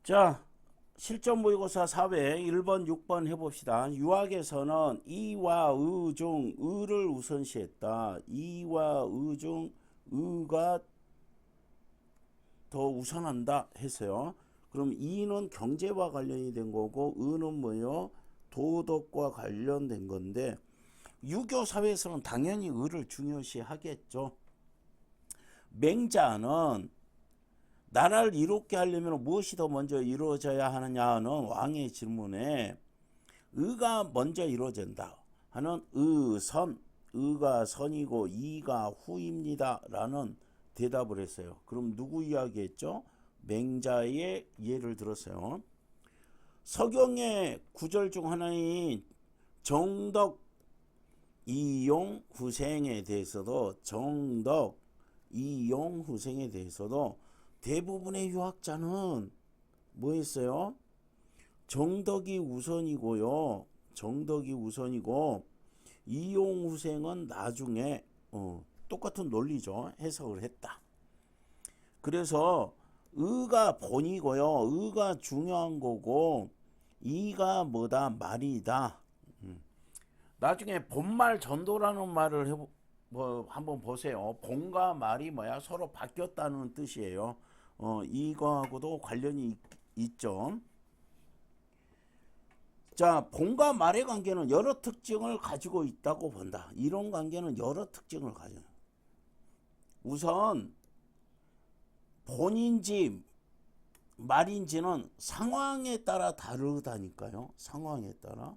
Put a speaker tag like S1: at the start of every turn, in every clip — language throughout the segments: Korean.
S1: 자, 실전 모의고사 4회 1번, 6번 해봅시다. 유학에서는 이와 의 중 의를 우선시했다. 이와 의 중 의가 더 우선한다 했어요. 그럼 이는 경제와 관련이 된 거고 의는 뭐요? 도덕과 관련된 건데 유교 사회에서는 당연히 의를 중요시 하겠죠. 맹자는 나라를 이롭게 하려면 무엇이 더 먼저 이루어져야 하느냐는 왕의 질문에 의가 먼저 이루어진다 하는 의선, 의가 선이고 이가 후입니다 라는 대답을 했어요. 그럼 누구 이야기했죠? 맹자의 예를 들었어요. 서경의 구절 중 하나인 정덕 이용 후생에 대해서도 대부분의 유학자는 뭐 했어요? 정덕이 우선이고요. 정덕이 우선이고 이용 후생은 나중에 똑같은 논리죠. 해석을 했다. 그래서 의가 본이고요. 의가 중요한 거고 이가 뭐다? 말이다. 나중에 본말 전도라는 말을 한번 보세요. 본과 말이 뭐야? 서로 바뀌었다는 뜻이에요. 이거하고도 관련이 있죠. 자, 본과 말의 관계는 여러 특징을 가지고 있다고 본다. 이런 관계는 여러 특징을 가져요. 우선 본인지 말인지는 상황에 따라 다르다니까요. 상황에 따라.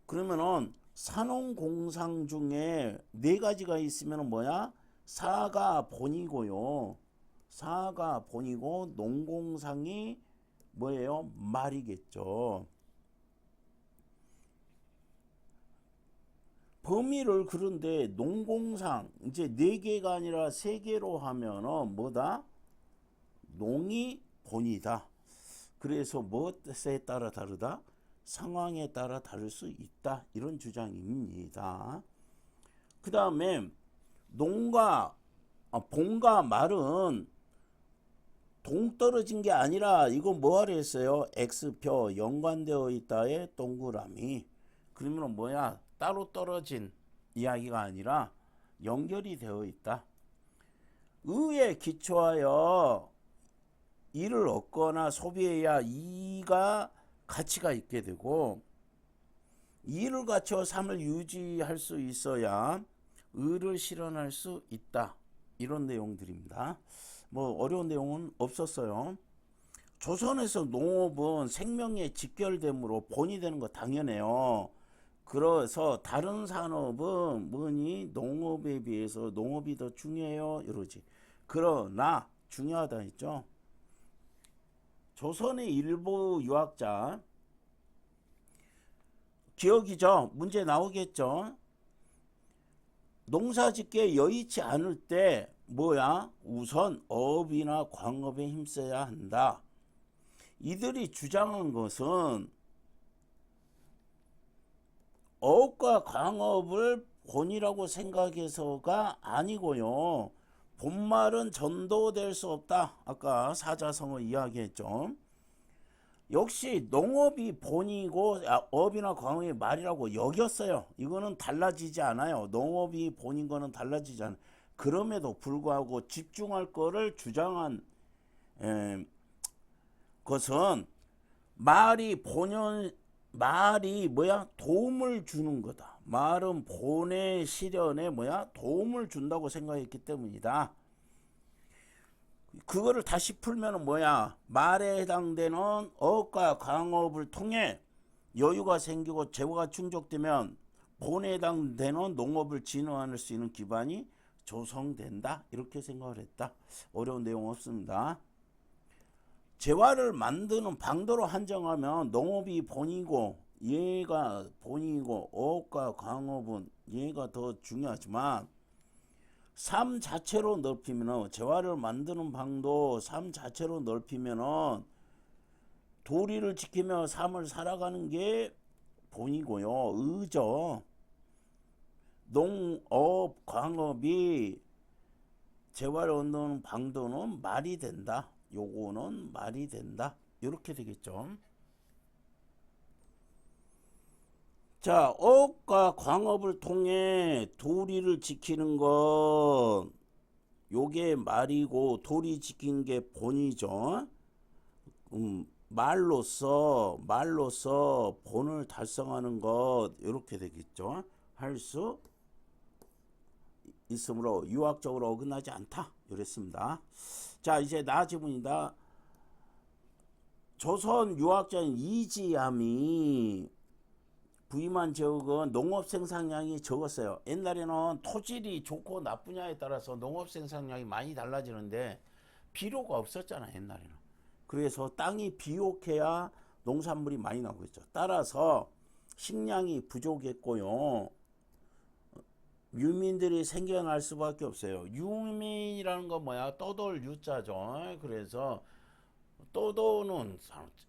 S1: 그러면은 산업공상 중에 네 가지가 있으면 뭐야? 사가 본이고요. 사가 본이고 농공상이 뭐예요? 말이겠죠. 범위를 그런데 농공상 이제 네 개가 아니라 세 개로 하면은 뭐다? 농이 본이다. 그래서 무엇에 따라 다르다? 상황에 따라 다를 수 있다. 이런 주장입니다. 그 다음에 본과 말은 동떨어진 게 아니라 이거 뭐하러 했어요? X표 연관되어 있다의 동그라미. 그러면 뭐야? 따로 떨어진 이야기가 아니라 연결이 되어 있다. 의에 기초하여 이를 얻거나 소비해야 이가 가치가 있게 되고 이를 갖춰 삶을 유지할 수 있어야 의를 실현할 수 있다. 이런 내용들입니다. 뭐 어려운 내용은 없었어요. 조선에서 농업은 생명에 직결되므로 본이 되는 거 당연해요. 그래서 다른 산업은 뭐니 농업에 비해서 농업이 더 중요해요 이러지. 그러나 중요하다 했죠. 조선의 일부 유학자 기억이죠. 문제 나오겠죠. 농사짓기에 여의치 않을 때 뭐야? 우선 어업이나 광업에 힘써야 한다. 이들이 주장한 것은 어업과 광업을 본이라고 생각해서가 아니고요. 본말은 전도될 수 없다. 아까 사자성어 이야기했죠. 역시 농업이 본이고 어업이나 광업이 말이라고 여겼어요. 이거는 달라지지 않아요. 농업이 본인 거는 달라지지 않아요. 그럼에도 불구하고 집중할 거를 주장한 것은 말이 뭐야? 도움을 주는 거다. 말은 본의 실현에 뭐야? 도움을 준다고 생각했기 때문이다. 그거를 다시 풀면 뭐야? 말에 해당되는 어업과 광업을 통해 여유가 생기고 재고가 충족되면 본에 해당되는 농업을 진화할 수 있는 기반이 조성된다. 이렇게 생각을 했다. 어려운 내용 없습니다. 재화를 만드는 방도로 한정하면 농업이 본이고 얘가 본이고 어업과 광업은 얘가 더 중요하지만 삶 자체로 넓히면 재화를 만드는 방도 삶 자체로 넓히면 도리를 지키며 삶을 살아가는 게 본이고요. 의죠. 농업 광업이 재화를 얻는 방도는 말이 된다. 요거는 말이 된다. 이렇게 되겠죠. 자, 어업과 광업을 통해 도리를 지키는 것, 요게 말이고 도리 지킨 게 본이죠. 말로써 본을 달성하는 것 이렇게 되겠죠. 할 수 있으므로 유학적으로 어긋나지 않다. 이랬습니다. 자, 이제 나 지문이다. 조선 유학자인 이지암이 부임한 지역은 농업 생산량이 적었어요. 옛날에는 토질이 좋고 나쁘냐에 따라서 농업 생산량이 많이 달라지는데 비료가 없었잖아, 옛날에는. 그래서 땅이 비옥해야 농산물이 많이 나오고 있죠. 따라서 식량이 부족했고요. 유민들이 생겨날 수밖에 없어요. 유민이라는 건 뭐야? 떠돌 유자죠. 그래서 떠도는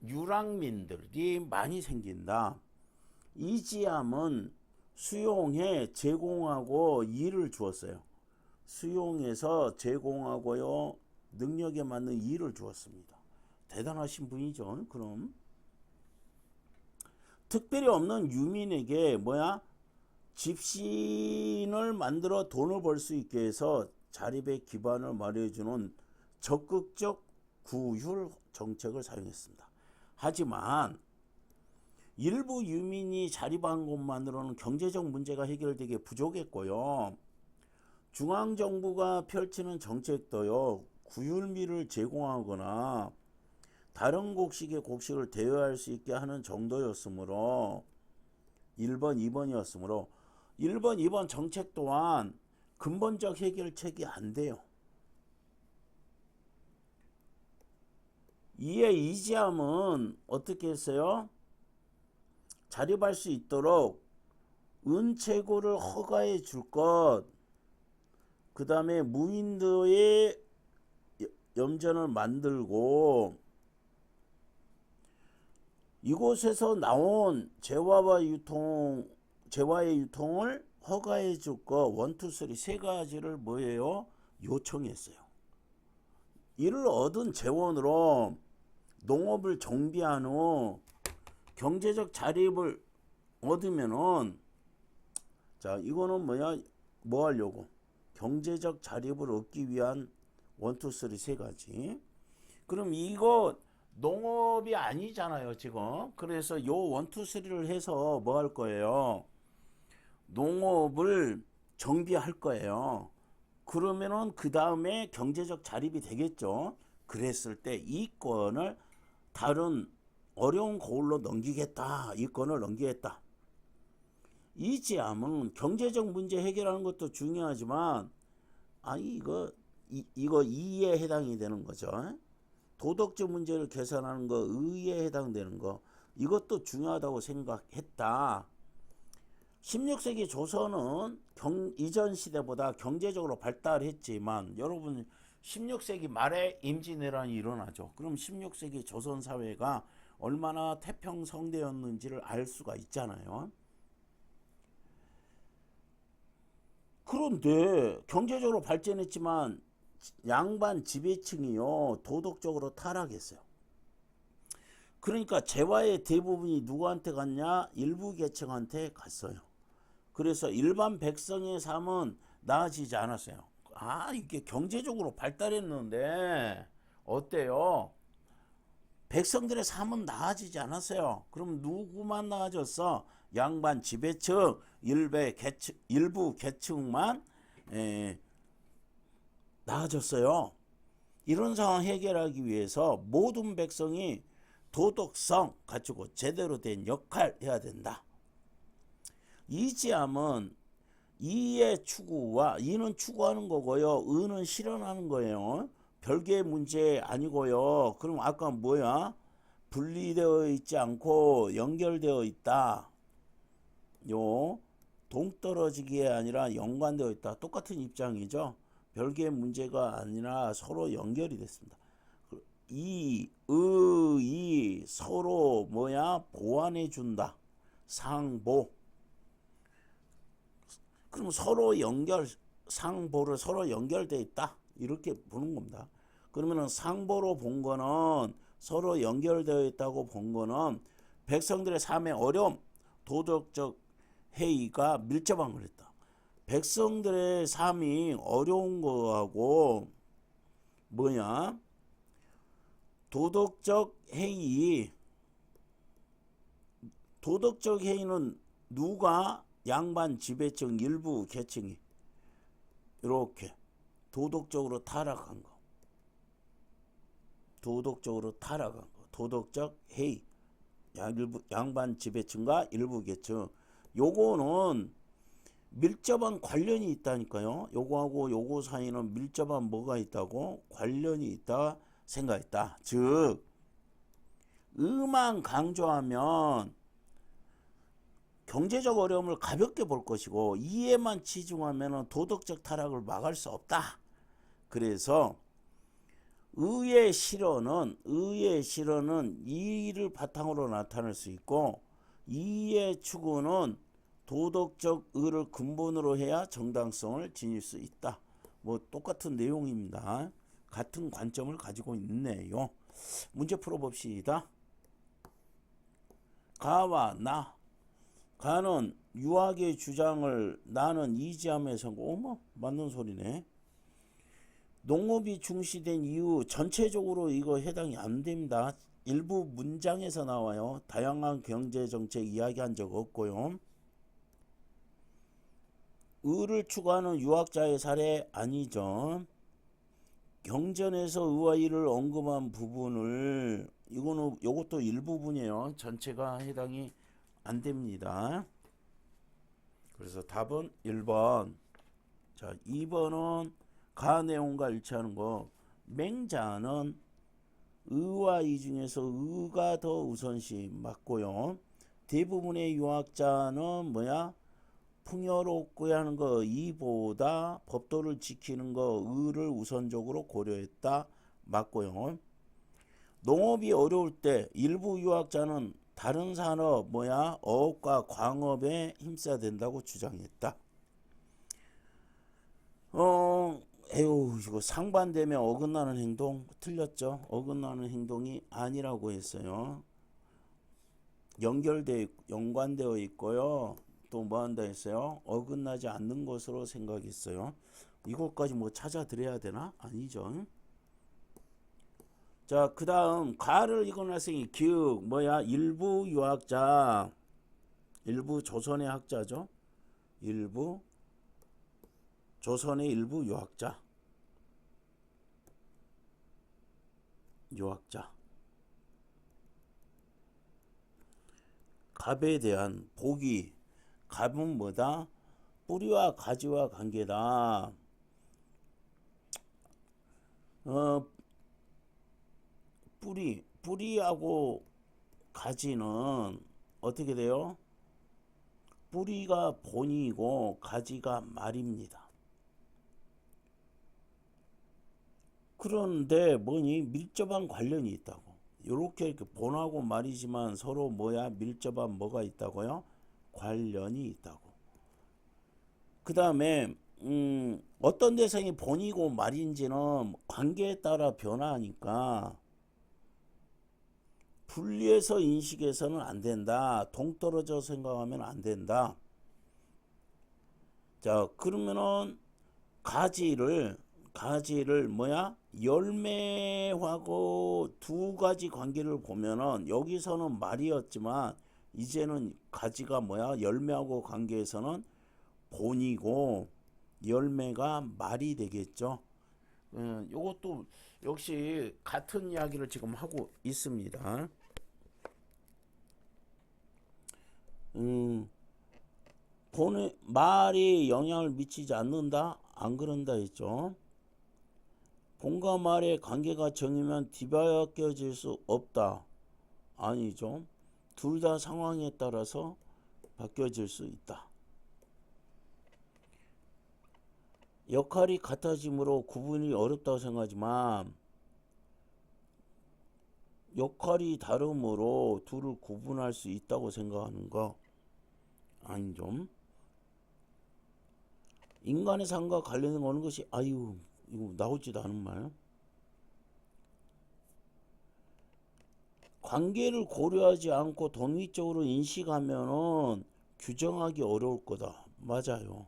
S1: 유랑민들이 많이 생긴다. 이지암은 수용해 제공하고 일을 주었어요. 수용해서 제공하고요, 능력에 맞는 일을 주었습니다. 대단하신 분이죠. 그럼 특별히 없는 유민에게 뭐야? 집신을 만들어 돈을 벌 수 있게 해서 자립의 기반을 마련해주는 적극적 구휼 정책을 사용했습니다. 하지만 일부 유민이 자립한 것만으로는 경제적 문제가 해결되기 부족했고요. 중앙정부가 펼치는 정책도요, 구휼미를 제공하거나 다른 곡식의 곡식을 대여할 수 있게 하는 정도였으므로 1번, 2번이었으므로 1번, 2번 정책 또한 근본적 해결책이 안 돼요. 이에 이지암은 어떻게 했어요? 자립할 수 있도록 은채고를 허가해 줄 것, 그 다음에 무인도의 염전을 만들고 이곳에서 나온 재화의 유통을 허가해 줄 것, 1, 2, 3, 세 가지를 뭐예요? 요청했어요. 이를 얻은 재원으로 농업을 정비한 후 경제적 자립을 얻으면은, 자, 이거는 뭐야? 뭐 하려고? 경제적 자립을 얻기 위한 1, 2, 3, 세 가지. 그럼 이거 농업이 아니잖아요, 지금. 그래서 요 1, 2, 3를 해서 뭐 할 거예요? 농업을 정비할 거예요. 그러면은 그 다음에 경제적 자립이 되겠죠. 그랬을 때 이 건을 다른 어려운 거울로 넘기겠다. 이 건을 넘기겠다. 이지암은 경제적 문제 해결하는 것도 중요하지만, 아니 이거 이에 해당이 되는 거죠. 도덕적 문제를 개선하는 거, 의에 해당되는 거, 이것도 중요하다고 생각했다. 16세기 조선은 이전 시대보다 경제적으로 발달했지만, 여러분 16세기 말에 임진왜란이 일어나죠. 그럼 16세기 조선 사회가 얼마나 태평성대였는지를 알 수가 있잖아요. 그런데 경제적으로 발전했지만 양반 지배층이요, 도덕적으로 타락했어요. 그러니까 재화의 대부분이 누구한테 갔냐? 일부 계층한테 갔어요. 그래서 일반 백성의 삶은 나아지지 않았어요. 아, 이게 경제적으로 발달했는데 어때요? 백성들의 삶은 나아지지 않았어요. 그럼 누구만 나아졌어? 양반 지배층, 일부 계층만 나아졌어요. 이런 상황 해결하기 위해서 모든 백성이 도덕성 가지고 제대로 된 역할 해야 된다. 이지암은 이의 추구와, 이는 추구하는 거고요, 의는 실현하는 거예요. 별개의 문제 아니고요. 그럼 아까 뭐야? 분리되어 있지 않고 연결되어 있다. 요 동떨어지기에 아니라 연관되어 있다. 똑같은 입장이죠. 별개의 문제가 아니라 서로 연결이 됐습니다. 이 서로 뭐야? 보완해 준다. 상보. 그럼 서로 상보를 서로 연결되어 있다. 이렇게 보는 겁니다. 그러면은 상보로 본 거는 서로 연결되어 있다고 본 거는 백성들의 삶의 어려움, 도덕적 해이가 밀접한 걸 했다. 백성들의 삶이 어려운 거하고 뭐냐? 도덕적 해이. 도덕적 해이는 누가? 양반 지배층 일부 계층이 이렇게 도덕적으로 타락한 거. 도덕적으로 타락한 거. 도덕적 해이. 양반 지배층과 일부 계층. 요거는 밀접한 관련이 있다니까요. 요거하고 요거 사이는 밀접한 뭐가 있다고? 관련이 있다 생각했다. 즉 의만 강조하면 경제적 어려움을 가볍게 볼 것이고 이해만 치중하면 도덕적 타락을 막을 수 없다. 그래서 의의 실현은 이의를 바탕으로 나타날 수 있고 이의 추구는 도덕적 의를 근본으로 해야 정당성을 지닐 수 있다. 뭐 똑같은 내용입니다. 같은 관점을 가지고 있네요. 문제 풀어봅시다. 가와 나. 가는 유학의 주장을 나는 이지함에서 어머 맞는 소리네. 농업이 중시된 이유 전체적으로 이거 해당이 안 됩니다. 일부 문장에서 나와요. 다양한 경제정책 이야기한 적 없고요. 의를 추구하는 유학자의 사례 아니죠. 경전에서 의와 이를 언급한 부분을 요것도 일부분이에요. 전체가 해당이 안 됩니다. 그래서 답은 1번. 자, 2번은 가 내용과 일치하는 거. 맹자는 의와 이 중에서 의가 더 우선시 맞고요. 대부분의 유학자는 뭐야? 풍요롭고야 하는 거 이보다 법도를 지키는 거 의를 우선적으로 고려했다 맞고요. 농업이 어려울 때 일부 유학자는 다른 산업 어업과 광업에 힘써야 된다고 주장했다. 이거 상반되면 어긋나는 행동 틀렸죠. 어긋나는 행동이 아니라고 했어요. 연관되어 있고요. 또 뭐 한다 했어요? 어긋나지 않는 것으로 생각했어요. 이것까지 뭐 찾아드려야 되나? 아니죠. 자, 그 다음 가를 읽은 학생이 기억 일부 유학자, 일부 조선의 학자죠. 일부 조선의 일부 유학자. 갑에 대한 복이. 갑은 뭐다? 뿌리와 가지와 관계다. 뿌리하고 가지는 어떻게 돼요? 뿌리가 본이고 가지가 말입니다. 그런데 밀접한 관련이 있다고. 이렇게 본하고 말이지만 서로 밀접한 뭐가 있다고요? 관련이 있다고. 그 다음에 어떤 대상이 본이고 말인지는 관계에 따라 변화하니까 분리해서 인식해서는 안 된다. 동떨어져 생각하면 안 된다. 자, 그러면은 가지를 열매하고 두 가지 관계를 보면은 여기서는 말이었지만 이제는 가지가 열매하고 관계에서는 본이고 열매가 말이 되겠죠. 요것도 역시 같은 이야기를 지금 하고 있습니다. 말이 영향을 미치지 않는다? 안 그런다 했죠. 본과 말의 관계가 정이면 뒤바뀌어질 수 없다. 아니죠. 둘 다 상황에 따라서 바뀌어질 수 있다. 역할이 같아지므로 구분이 어렵다고 생각하지만 역할이 다르므로 둘을 구분할 수 있다고 생각하는 거 아니죠. 인간의 삶과 관련된 어느 것이 이거 나오지도 않은 말. 관계를 고려하지 않고 독립적으로 인식하면은 규정하기 어려울 거다. 맞아요.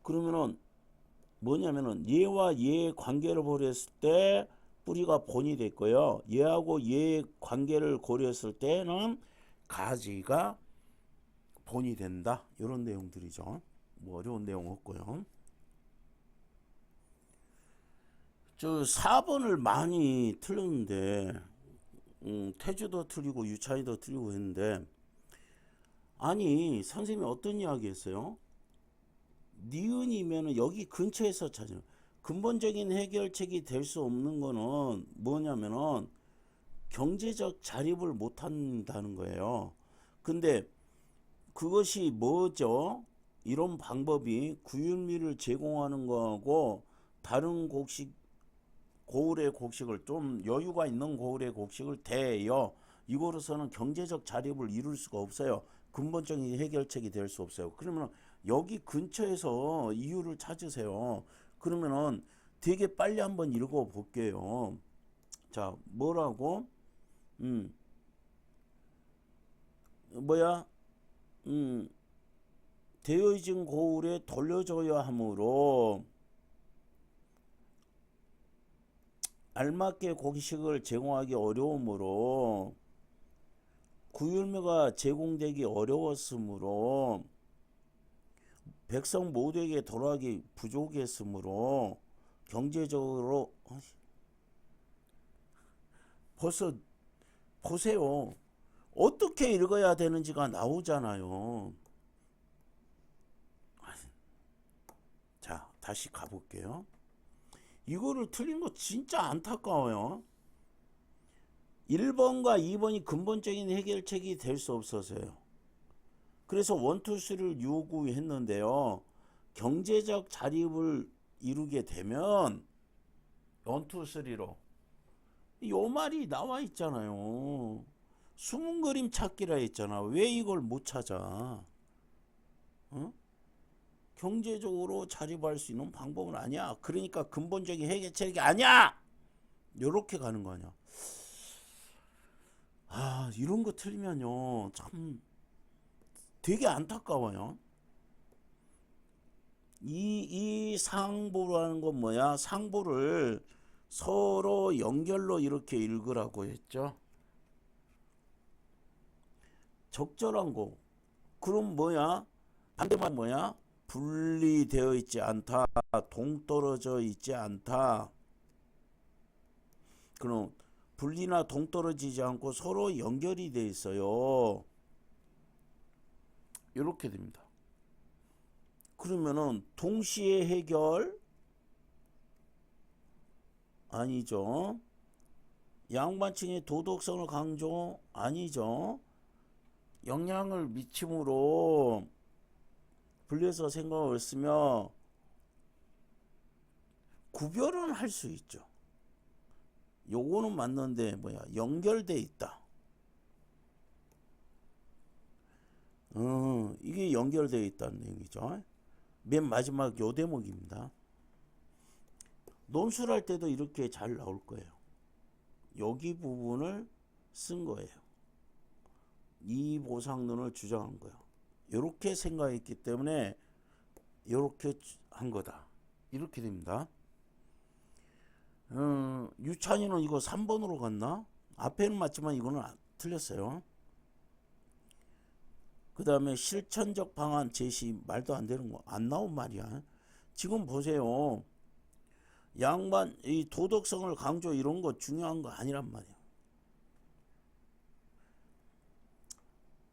S1: 그러면은 뭐냐면은 얘와 얘의 관계를 고려했을 때 뿌리가 본이 됐고요. 얘하고 얘의 관계를 고려했을 때는 가지가 본이 된다. 이런 내용들이죠. 뭐 어려운 내용 없고요. 저 4번을 많이 틀렸는데 태주도 틀리고 유찬이도 틀리고 했는데 아니 선생님이 어떤 이야기 했어요? 니은이면은 여기 근처에서 찾아요. 근본적인 해결책이 될 수 없는 거는 뭐냐면은 경제적 자립을 못 한다는 거예요. 근데 그것이 뭐죠? 이런 방법이 구윤미를 제공하는 거하고 다른 곡식 고을의 곡식을 좀 여유가 있는 고을의 곡식을 대여 이거로서는 경제적 자립을 이룰 수가 없어요. 근본적인 해결책이 될 수 없어요. 그러면 여기 근처에서 이유를 찾으세요. 그러면은 되게 빨리 한번 읽어 볼게요. 자, 뭐라고? 음, 뭐야? 음, 되어진 고을에 돌려줘야 하므로 알맞게 곡식을 제공하기 어려우므로 구율매가 제공되기 어려웠으므로 백성 모두에게 돌아가기 부족했으므로 경제적으로 벌써 보세요. 어떻게 읽어야 되는지가 나오잖아요. 자, 다시 가볼게요. 이거를 틀린 거 진짜 안타까워요. 1번과 2번이 근본적인 해결책이 될 수 없어서요. 그래서 1, 2, 3를 요구했는데요. 경제적 자립을 이루게 되면 1, 2, 3로 요 말이 나와 있잖아요. 숨은 그림 찾기라 했잖아. 왜 이걸 못 찾아? 어? 경제적으로 자립할 수 있는 방법은 아니야. 그러니까 근본적인 해결책이 아니야. 요렇게 가는 거 아니야. 아, 이런 거 틀리면요. 참 되게 안타까워요. 이 상보라는 건 뭐야? 상보를 서로 연결로 이렇게 읽으라고 했죠. 적절한 거. 그럼 뭐야? 반대말 뭐야? 분리되어 있지 않다. 동떨어져 있지 않다. 그럼 분리나 동떨어지지 않고 서로 연결이 돼 있어요. 이렇게 됩니다. 그러면은 동시에 해결 아니죠. 양반층의 도덕성을 강조 아니죠. 영향을 미침으로 분리해서 생각을 쓰며 구별은 할 수 있죠. 요거는 맞는데 뭐야 연결돼 있다. 이게 연결되어 있다는 얘기죠. 맨 마지막 요 대목입니다. 논술할 때도 이렇게 잘 나올 거예요. 여기 부분을 쓴 거예요. 이 보상론을 주장한 거예요. 이렇게 생각했기 때문에 이렇게 한 거다. 이렇게 됩니다. 유찬이는 이거 3번으로 갔나? 앞에는 맞지만 이거는 틀렸어요. 그 다음에 실천적 방안 제시 말도 안 되는 거 안 나온 말이야. 지금 보세요. 양반 이 도덕성을 강조 이런 거 중요한 거 아니란 말이야.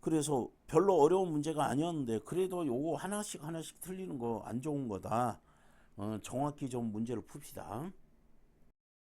S1: 그래서 별로 어려운 문제가 아니었는데 그래도 요거 하나씩 틀리는 거 안 좋은 거다. 정확히 좀 문제를 풉시다.